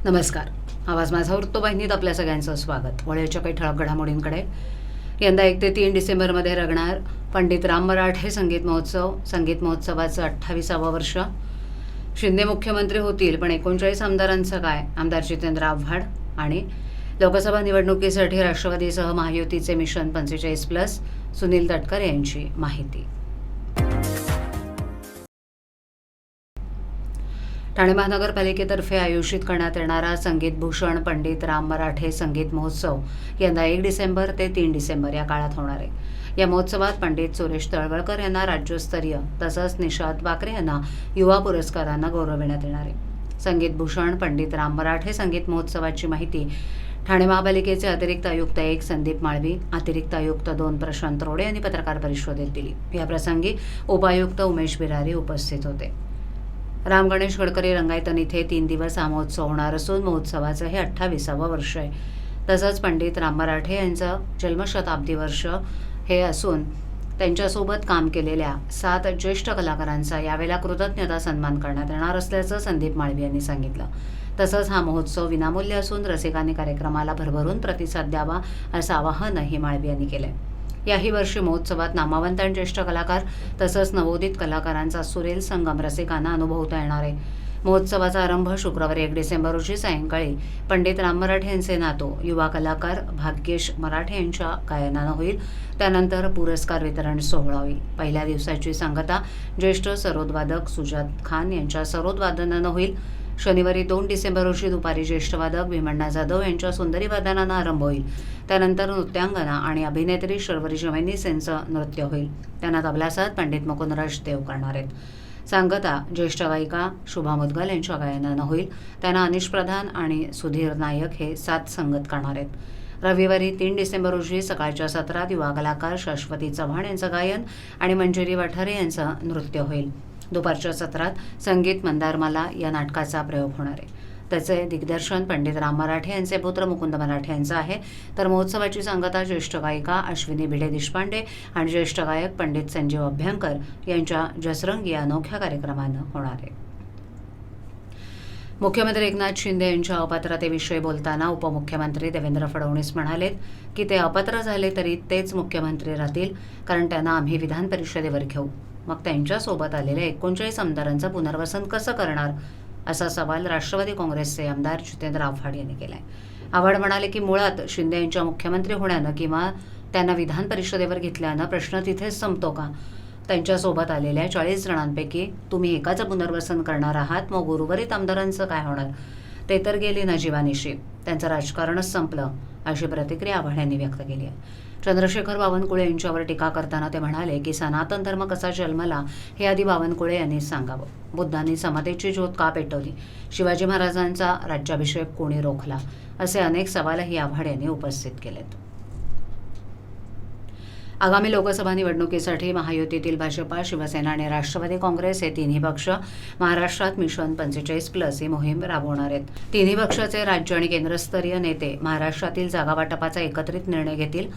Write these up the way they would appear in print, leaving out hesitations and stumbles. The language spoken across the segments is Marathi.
नमस्कार. आवाज माझा वृत्तवाहिनीत आपल्या सगळ्यांचं स्वागत. वळ्याच्या काही ठळक घडामोडींकडे. यंदा 1 ते 3 डिसेंबरमध्ये रंगणार पंडित राम मराठे संगीत महोत्सव. संगीत महोत्सवाचं 28वं वर्ष. शिंदे मुख्यमंत्री होतील, पण 39 आमदारांचं काय? आमदार जितेंद्र आव्हाड. आणि लोकसभा निवडणुकीसाठी राष्ट्रवादीसह महायुतीचे मिशन 45+, सुनील तटकर यांची माहिती. ठाणे महानगरपालिकेतर्फे आयोजित करण्यात येणारा संगीत भूषण पंडित राम मराठे संगीत महोत्सव यंदा 1 डिसेंबर ते 3 डिसेंबर या काळात होणार आहे. या महोत्सवात पंडित सुरेश तळवळकर यांना राज्यस्तरीय तसंच निशांत बाकरे यांना युवा पुरस्कारांना गौरविण्यात येणार आहे. संगीत भूषण पंडित राम मराठे संगीत महोत्सवाची माहिती ठाणे महापालिकेचे अतिरिक्त आयुक्त 1 संदीप माळवी, अतिरिक्त आयुक्त 2 प्रशांत रोडे यांनी पत्रकार परिषदेत दिली. याप्रसंगी उपायुक्त उमेश बिरारी उपस्थित होते. राम गणेश गडकरी रंगायतन इथे 3 दिवस हा महोत्सव होणार असून महोत्सवाचं हे 28वं वर्ष आहे. तसंच पंडित राम मराठे यांचं जन्मशताब्दी वर्ष हे असून त्यांच्यासोबत काम केलेल्या 7 ज्येष्ठ कलाकारांचा यावेळेला कृतज्ञता सन्मान करण्यात येणार असल्याचं संदीप माळवी यांनी सांगितलं. तसंच हा महोत्सव विनामूल्य असून रसिकांनी कार्यक्रमाला भरभरून प्रतिसाद द्यावा असं आवाहनही माळवी यांनी केलंय. याही वर्षी महोत्सवात नामवंत आणि ज्येष्ठ कलाकार तसंच नवोदित कलाकारांचा सुरेल संगम रसिकांना अनुभवता येणार आहे. महोत्सवाचा आरंभ शुक्रवारी 1 डिसेंबर रोजी सायंकाळी पंडित राम मराठे यांचे नातू युवा कलाकार भाग्येश मराठे यांच्या गायनानं होईल. त्यानंतर पुरस्कार वितरण सोहळा होईल. पहिल्या दिवसाची सांगता ज्येष्ठ सरोदवादक सुजात खान यांच्या सरोदवादनानं होईल. शनिवारी 2 डिसेंबर रोजी दुपारी ज्येष्ठ वादक भीमण्णा जाधव यांच्या सुंदरी वादनानं आरंभ होईल. त्यानंतर नृत्यांगना आणि अभिनेत्री शर्वरी जवैनीस यांचं नृत्य होईल. त्यांना तबलासाद पंडित मुकुंदराज देव करणार आहेत. सांगता ज्येष्ठ गायिका शुभा मुदगल यांच्या गायनानं होईल. त्यांना अनिश प्रधान आणि सुधीर नायक हे साथ संगत करणार आहेत. रविवारी 3 डिसेंबर रोजी सकाळच्या सत्रात युवा कलाकार शाश्वती चव्हाण यांचं गायन आणि मंजिरी वाठारे यांचं नृत्य होईल. दुपारच्या सत्रात संगीत मंदारमाला या नाटकाचा प्रयोग होणार आहे. त्याचे दिग्दर्शन पंडित राम मराठे यांचे पुत्र मुकुंद मराठे यांचं आहे. तर महोत्सवाची सांगता ज्येष्ठ गायिका अश्विनी भिडे देशपांडे आणि ज्येष्ठ गायक पंडित संजीव अभ्यंकर यांच्या जसरंगी या अनोख्या कार्यक्रमानं होणार आहे. मुख्यमंत्री एकनाथ शिंदे यांच्या अपात्रतेविषयी बोलताना उपमुख्यमंत्री देवेंद्र फडणवीस म्हणालेत की ते अपात्र झाले तरी तेच मुख्यमंत्री राहतील, कारण त्यांना आम्ही विधान परिषदेवर घेऊ. मग त्यांच्यासोबत आलेल्या 39 आमदारांचं पुनर्वसन कसं करणार, असा सवाल राष्ट्रवादी काँग्रेसचे आमदार जितेंद्र आव्हाड यांनी केलाय. आव्हाड म्हणाले की मुळात शिंदे यांच्या मुख्यमंत्री होण्यानं किंवा त्यांना विधान परिषदेवर घेतल्यानं प्रश्न तिथेच संपतो का? त्यांच्यासोबत आलेल्या 40 जणांपैकी तुम्ही एकाचं पुनर्वसन करणार आहात, मग उर्वरित आमदारांचं काय होणार? ते तर गेले ना जीवानिशी, त्यांचं राजकारणच संपलं, अशी प्रतिक्रिया आव्हाड यांनी व्यक्त केली आहे. चंद्रशेखर बावनकुळे यांच्यावर टीका करताना ते म्हणाले की सनातन धर्म कसा जन्मला हे आधी बावनकुळे यांनी सांगावं. बुद्धांनी समतेची ज्योत का पेटवली? शिवाजी महाराजांचा राज्याभिषेक कोणी रोखला? असे अनेक सवालही आव्हाड यांनी उपस्थित केलेत. आगामी लोकसभा निवडणुकीसाठी महायुतीतील भाजपा, शिवसेना आणि राष्ट्रवादी काँग्रेस हे तिन्ही पक्ष महाराष्ट्रात मिशन 45+ ही मोहीम राबवणार आहेत. तिन्ही पक्षाचे राज्य आणि केंद्रस्तरीय नेते महाराष्ट्रातील जागावाटपाचा एकत्रित निर्णय घेतील.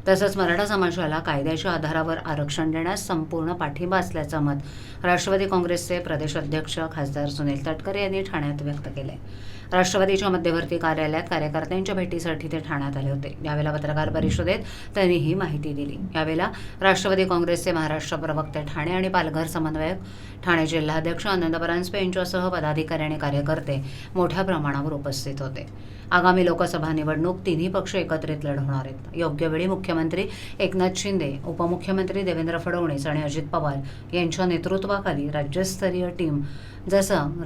तसंच मराठा समाजाला कायद्याच्या आधारावर आरक्षण देण्यास संपूर्ण पाठिंबा असल्याचं मत राष्ट्रवादी काँग्रेसचे प्रदेश अध्यक्ष खासदार सुनील तटकर यांनी ठाण्यात व्यक्त केले. राष्ट्रवादीच्या मध्यवर्ती कार्यालयात कार्यकर्त्यांच्या भेटीसाठी ते ठाण्यात आले होते. यावेळेला पत्रकार परिषदेत त्यांनी ही माहिती दिली. यावेळेला राष्ट्रवादी काँग्रेसचे महाराष्ट्र प्रवक्ते ठाणे आणि पालघर समन्वयक, ठाणे जिल्हाध्यक्ष आनंद परांजपे यांच्यासह पदाधिकारी आणि कार्यकर्ते मोठ्या प्रमाणावर उपस्थित होते. आगामी लोकसभा निवडणूक तिन्ही पक्ष एकत्रित लढवणार आहेत. योग्य वेळी मुख्यमंत्री एकनाथ शिंदे, उपमुख्यमंत्री देवेंद्र फडणवीस आणि अजित पवार यांच्या नेतृत्वाखाली राज्यस्तरीय टीम, जसं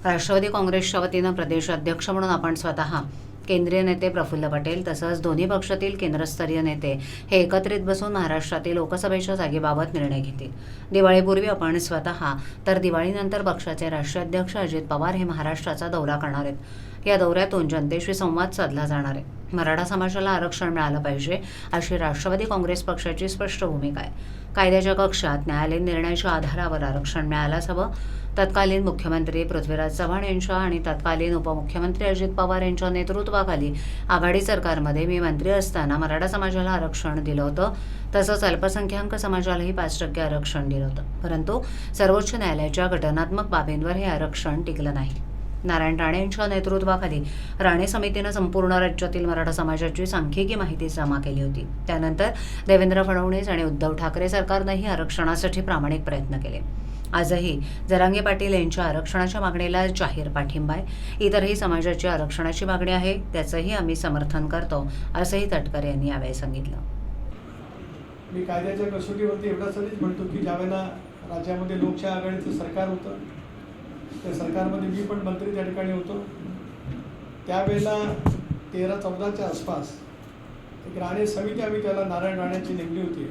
राष्ट्रवादी काँग्रेसच्या वतीनं प्रदेश अध्यक्ष म्हणून आपण स्वतः, केंद्रीय नेते प्रफुल्ल पटेल तसंच दोन्ही पक्षातील केंद्रस्तरीय नेते हे एकत्रित बसून महाराष्ट्रातील लोकसभेच्या जागेबाबत निर्णय घेतील. दिवाळीपूर्वी आपण स्वतः तर दिवाळीनंतर पक्षाचे राष्ट्रीय अध्यक्ष अजित पवार हे महाराष्ट्राचा दौरा करणार आहेत. या दौऱ्यातून जनतेशी संवाद साधला जाणार आहे. मराठा समाजाला आरक्षण मिळालं पाहिजे अशी राष्ट्रवादी काँग्रेस पक्षाची स्पष्ट भूमिका आहे. कायद्याच्या कक्षात न्यायालयीन निर्णयाच्या आधारावर आरक्षण मिळायलाच हवं. तत्कालीन मुख्यमंत्री पृथ्वीराज चव्हाण यांच्या आणि तत्कालीन उपमुख्यमंत्री अजित पवार यांच्या नेतृत्वाखाली आघाडी सरकारमध्ये मी मंत्री असताना मराठा समाजाला आरक्षण दिलं होतं. तसंच अल्पसंख्याक समाजालाही 5% आरक्षण दिलं होतं. परंतु सर्वोच्च न्यायालयाच्या घटनात्मक बाबींवर हे आरक्षण टिकलं नाही. नारायण राणे यांच्या नेतृत्वाखाली राणे समितीनं संपूर्ण राज्यातील मराठा समाजाची सांख्यिकी माहिती जमा केली होती. त्यानंतर देवेंद्र फडणवीस आणि उद्धव ठाकरे सरकारनंही आरक्षणासाठी प्रामाणिक प्रयत्न केले. आजही जरांगे पाटील यांच्या आरक्षणाच्या मागणीला जाहीर पाठिंबा आहे. इतरही समाजाची आरक्षणाची मागणी आहे, त्याचंही आम्ही समर्थन करतो, असंही तटकरे यांनी यावेळी सांगितलं. मी कायद्याच्या कसोटीवरती एवढ्यासाठीच म्हणतो की ज्यावेळेला राज्यामध्ये लोकशाही आघाडीचं सरकार होतं, त्या सरकारमध्ये मी पण मंत्री त्या ठिकाणी होतो. त्यावेळेला 13-14च्या आसपास एक राणे समिती आम्ही त्याला नारायण राणेची नेमली होती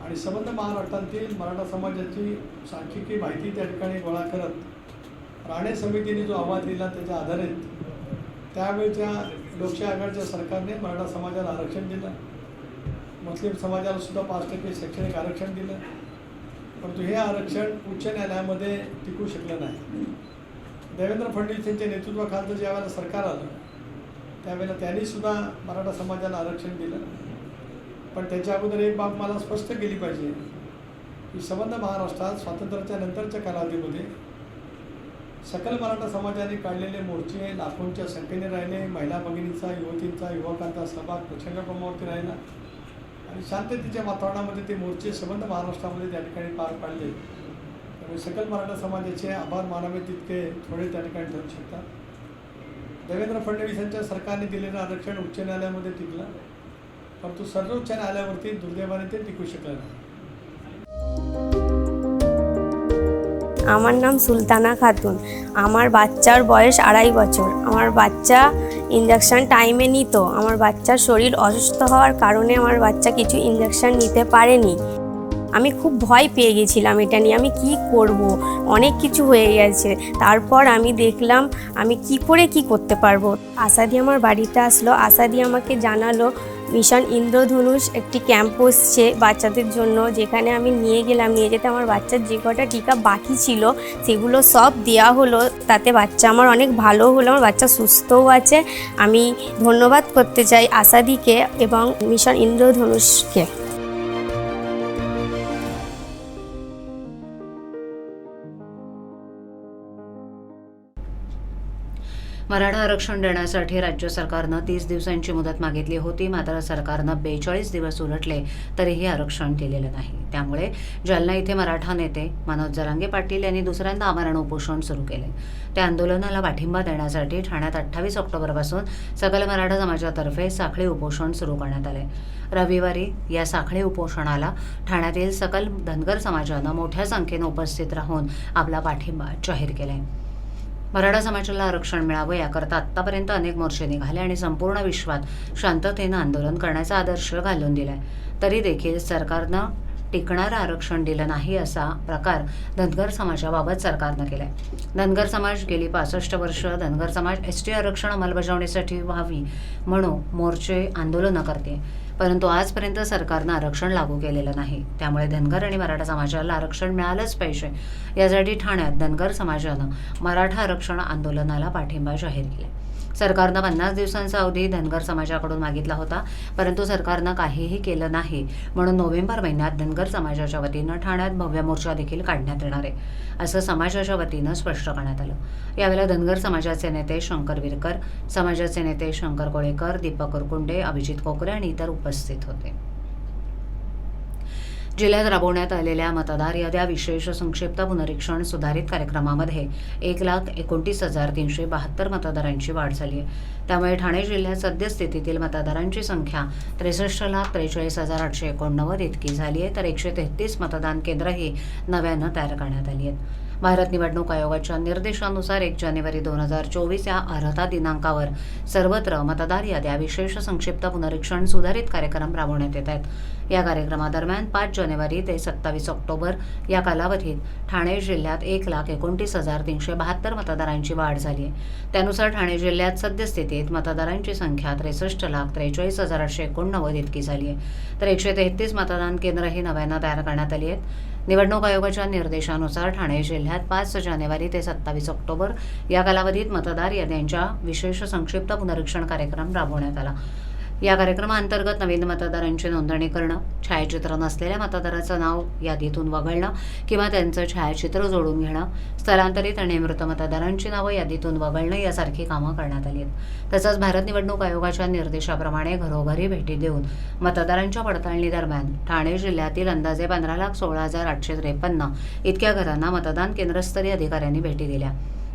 आणि संबंध महाराष्ट्रातील मराठा समाजाची सांख्यिकी माहिती त्या ठिकाणी गोळा करत राणे समितीने जो अहवाल दिला त्याच्या आधारित त्यावेळच्या लोकशाही आघाडीच्या सरकारने मराठा समाजाला आरक्षण दिलं. मुस्लिम समाजाला सुद्धा 5% शैक्षणिक आरक्षण दिलं. परंतु हे आरक्षण उच्च न्यायालयामध्ये टिकू शकलं नाही. देवेंद्र फडणवीस यांच्या नेतृत्वाखालचं ज्यावेळेला सरकार आलं त्यावेळेला त्यांनीसुद्धा मराठा समाजाला आरक्षण दिलं. पण त्याच्या अगोदर एक बाब मला स्पष्ट केली पाहिजे की संबंध महाराष्ट्रात स्वातंत्र्याच्या नंतरच्या कालावधीमध्ये सकल मराठा समाजाने काढलेले मोर्चे लाखोंच्या संख्येने राहिले. महिला भगिनींचा, युवतींचा, युवकांचा सहभाग प्रचंड प्रमाणावरती राहिला आणि शांततेच्या वातावरणामध्ये ते मोर्चे संबंध महाराष्ट्रामध्ये त्या ठिकाणी पार पाडले. त्यामुळे सकल मराठा समाजाचे आभार मानावे तितके थोडे त्या ठिकाणी ठरू शकतात. देवेंद्र फडणवीस यांच्या सरकारने दिलेलं आरक्षण उच्च न्यायालयामध्ये टिकलं, परंतु सर्वोच्च न्यायालयावरती दुर्दैवाने ते टिकू शकलं नाही. আমার নাম সুলতানা খাতুন। আমার বাচ্চার বয়স 2.5 বছর। আমার বাচ্চা ইঞ্জেকশন টাইমে নিত। আমার বাচ্চার শরীর অসুস্থ হওয়ার কারণে আমার বাচ্চা কিছু ইঞ্জেকশন নিতে পারেনি। আমি খুব ভয় পেয়ে গেছিলাম এটা নিয়ে, আমি কি করব, অনেক কিছু হয়ে গেছে। তারপর আমি দেখলাম আমি কি করে কি করতে পারবো। আশাদি আমার বাড়িতে আসলো, আশাদি আমাকে জানালো মিশন ইন্দ্রধনুষ একটি ক্যাম্প বসছে বাচ্চাদের জন্য, যেখানে আমি নিয়ে গেলাম। নিয়ে যেতে আমার বাচ্চার যে কটা টিকা বাকি ছিল সেগুলো সব দেওয়া হলো, তাতে বাচ্চা আমার অনেক ভালো হলো, আমার বাচ্চা সুস্থও আছে। আমি ধন্যবাদ করতে চাই আশাদিকে এবং মিশন ইন্দ্রধনুষকে। मराठा आरक्षण देण्यासाठी राज्य सरकारनं 30 दिवसांची मुदत मागितली होती. मात्र सरकारनं 42 दिवस उलटले तरीही आरक्षण दिलेलं नाही. त्यामुळे जालना इथे मराठा नेते मनोज जरांगे पाटील यांनी दुसऱ्यांदा आमरण उपोषण सुरू केले. त्या आंदोलनाला पाठिंबा देण्यासाठी ठाण्यात 28 ऑक्टोबरपासून सकल मराठा समाजातर्फे साखळी उपोषण सुरू करण्यात आले. रविवारी या साखळी उपोषणाला ठाण्यातील सकल धनगर समाजानं मोठ्या संख्येनं उपस्थित राहून आपला पाठिंबा जाहीर केलाय. मराठा समाजाला आरक्षण मिळावं याकरता आत्तापर्यंत अनेक मोर्चे निघाले आणि संपूर्ण विश्वात शांततेनं आंदोलन करण्याचा आदर्श घालून दिलाय. तरी देखील सरकारनं टिकणारं आरक्षण दिलं नाही असा प्रकार धनगर समाजाबाबत सरकारनं केलाय. धनगर समाज गेली 65 वर्ष धनगर समाज ST आरक्षण अंमलबजावणीसाठी व्हावी म्हणून मोर्चे आंदोलनं करते, परंतु आजपर्यंत सरकारनं आरक्षण लागू केलेलं नाही. त्यामुळे धनगर आणि मराठा समाजाला आरक्षण मिळालंच पाहिजे यासाठी ठाण्यात धनगर समाजानं मराठा आरक्षण आंदोलनाला पाठिंबा जाहीर केला. सरकारनं 50 दिवसांचा अवधी धनगर समाजाकडून मागितला होता, परंतु सरकारनं काहीही केलं नाही. म्हणून नोव्हेंबर महिन्यात धनगर समाजाच्या वतीनं ठाण्यात भव्य मोर्चा देखील काढण्यात येणार आहे, असं समाजाच्या वतीनं स्पष्ट करण्यात आलं. यावेळेला धनगर समाजाचे नेते शंकर विरकर, समाजाचे नेते शंकर कोळेकर, दीपक कुरकुंडे, अभिजित कोकरे आणि इतर उपस्थित होते. जिल्ह्यात राबवण्यात आलेल्या मतदार याद्या विशेष संक्षिप्त पुनरीक्षण सुधारित कार्यक्रमामध्ये 1,29,372 मतदारांची वाढ झाली आहे. त्यामुळे ठाणे जिल्ह्यात सद्यस्थितीतील मतदारांची संख्या 63,43,889 इतकी झाली आहे. तर 133 मतदान केंद्रही नव्यानं तयार करण्यात आली आहेत. भारत निवडणूक आयोगाच्या निर्देशानुसार 1 जानेवारी 2024 या अर्हता दिनांकावर सर्वत्र मतदार याद्या विशेष संक्षिप्त पुनरीक्षण सुधारित कार्यक्रम राबवण्यात येत आहेत. या कार्यक्रमादरम्यान 5 जानेवारी ते 27 ऑक्टोबर या कालावधीत ठाणे जिल्ह्यात 1,29,372 मतदारांची वाढ झाली आहे. त्यानुसार ठाणे जिल्ह्यात सद्यस्थितीत मतदारांची संख्या 63,43,889 इतकी झाली आहे. तर 133 मतदान केंद्रही नव्यानं तयार करण्यात आली आहेत. निवडणूक आयोगाच्या निर्देशानुसार ठाणे जिल्ह्यात 5 जानेवारी ते 27 ऑक्टोबर या कालावधीत मतदार याद्यांच्या विशेष संक्षिप्त पुनरीक्षण कार्यक्रम राबवण्यात आला. या कार्यक्रमाअंतर्गत नवीन मतदारांची नोंदणी करणं, छायाचित्र नसलेल्या मतदाराचं नाव यादीतून वगळणं किंवा त्यांचं छायाचित्र जोडून घेणं, स्थलांतरित आणि मृत मतदारांची नावं यादीतून वगळणं यासारखी कामं करण्यात आली आहेत. तसंच भारत निवडणूक आयोगाच्या निर्देशाप्रमाणे घरोघरी भेटी देऊन मतदारांच्या पडताळणी दरम्यान ठाणे जिल्ह्यातील अंदाजे 15,16,853 इतक्या घरांना मतदान केंद्रस्तरीय अधिकाऱ्यांनी भेटी दिल्या.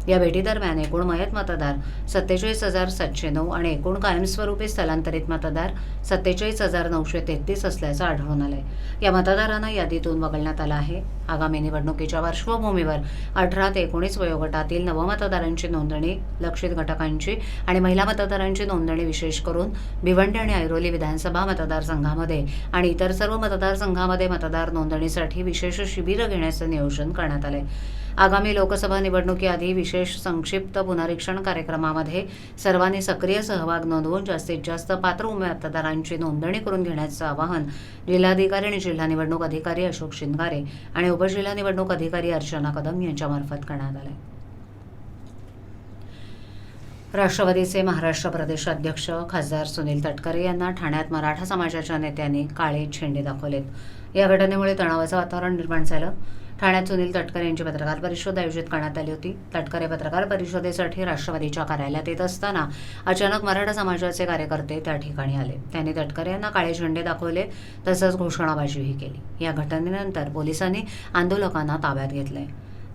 या भेटीदरम्यान एकूण मयत मतदार 47,709 आणि एकूण कायमस्वरूपी स्थलांतरित मतदार 47,933 असल्याचं आढळून आलंय. या मतदारांना यादीतून वगळण्यात आलं आहे. आगामी निवडणुकीच्या पार्श्वभूमीवर 18 ते 19 वयोगटातील नवमतदारांची नोंदणी, लक्षित घटकांची आणि महिला मतदारांची नोंदणी विशेष करून भिवंडी आणि ऐरोली विधानसभा मतदारसंघामध्ये आणि इतर सर्व मतदारसंघामध्ये मतदार नोंदणीसाठी विशेष शिबिरं घेण्याचं नियोजन करण्यात आलंय. आगामी लोकसभा निवडणुकीआधी विशेष संक्षिप्त पुनरीक्षण कार्यक्रमामध्ये सर्वांनी सक्रिय सहभाग नोंदवून जास्तीत जास्त पात्र मतदारांची नोंदणी करून घेण्याचं आवाहन जिल्हाधिकारी आणि जिल्हा निवडणूक अधिकारी अशोक शिंगारे आणि उपजिल्हा निवडणूक अधिकारी अर्चना कदम यांच्यामार्फत करण्यात आले. राष्ट्रवादीचे महाराष्ट्र प्रदेशाध्यक्ष खासदार सुनील तटकरे यांना ठाण्यात मराठा समाजाच्या नेत्यांनी काळे झेंडे दाखवलेत. या घटनेमुळे तणावाचं वातावरण निर्माण झालं. ठाण्यात सुनील तटकरे यांची पत्रकार परिषद आयोजित करण्यात आली होती. तटकरे पत्रकार परिषदेसाठी राष्ट्रवादीच्या कार्यालयात येत असताना अचानक मराठा समाजाचे कार्यकर्ते त्या ठिकाणी आले. त्यांनी तटकरे यांना काळे झेंडे दाखवले तसंच घोषणाबाजीही केली. या घटनेनंतर पोलिसांनी आंदोलकांना ताब्यात घेतलंय.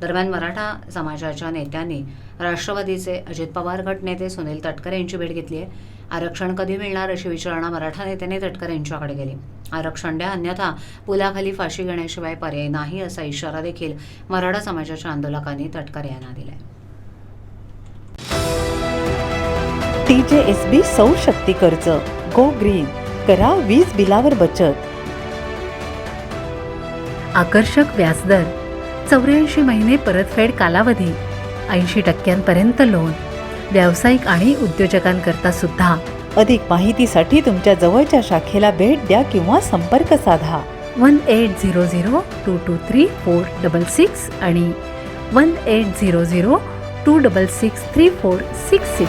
दरम्यान मराठा समाजाच्या नेत्यांनी राष्ट्रवादीचे अजित पवार गट नेते सुनील तटकरे यांची भेट घेतली आहे. आरक्षण कधी मिळणार अशी विचारणा मराठा नेत्याने तटकरे यांच्याकडे केली. आरक्षण द्या अन्यथा पुलाखाली फाशी घेण्याशिवाय पर्याय नाही असा इशारा देखील मराठा समाजाच्या आंदोलकांनी तटकरे यांना दिलाय. TJSB सौर शक्ती कर्ज गो ग्रीन, करा वीज बिलावर बचत. आकर्षक व्याजदर, 84 महिने परतफेड कालावधी, 80% लोन, व्यावसायिक आणि उद्योजकांकरता सुद्धा. अधिक माहितीसाठी तुमच्या जवळच्या शाखेला भेट द्या किंवा संपर्क साधा. 1800-223-466 आणि 1800-266-3466.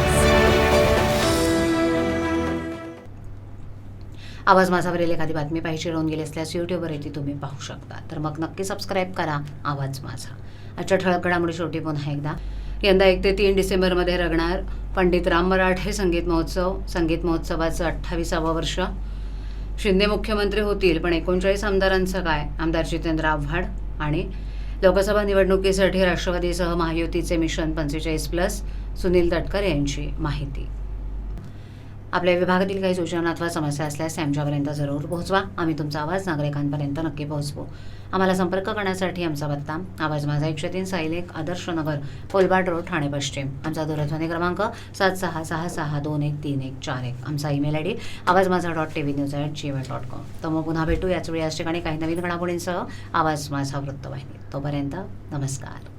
आवाज माझावरील एखादी बातमी पाहिजे राहून गेली असल्यास यूट्यूबवर ती तुम्ही पाहू शकता. तर मग नक्की सबस्क्राईब करा आवाज माझा. आजच्या ठळक घडामोडी शेवटी पुन्हा एकदा. यंदा 1 ते 3 डिसेंबरमध्ये रंगणार पंडित राम मराठे संगीत महोत्सव. संगीत महोत्सवाचं 28वं वर्ष. शिंदे मुख्यमंत्री होतील पण 39 आमदारांचं काय? आमदार जितेंद्र आव्हाड. आणि लोकसभा निवडणुकीसाठी राष्ट्रवादीसह महायुतीचे मिशन 45+, सुनील तटकरे यांची माहिती. आपल्या विभागातील काही सूचना अथवा समस्या असल्यास आमच्यापर्यंत जरूर पोहोचवा. आम्ही तुमचा आवाज नागरिकांपर्यंत नक्की पोहोचवू. आम्हाला संपर्क करण्यासाठी आमचा पत्ता आवाज माझा 103 साईलेक आदर्श नगर कोलबाड रोड ठाणे पश्चिम. आमचा दूरध्वनी क्रमांक 7666213141. आमचा ईमेल ID awazmaza.tvnews@gmail.com. तर मग पुन्हा भेटू याच वेळी याच ठिकाणी काही नवीन घडामोडींसह आवाज माझा वृत्तवाहिनी. तोपर्यंत नमस्कार.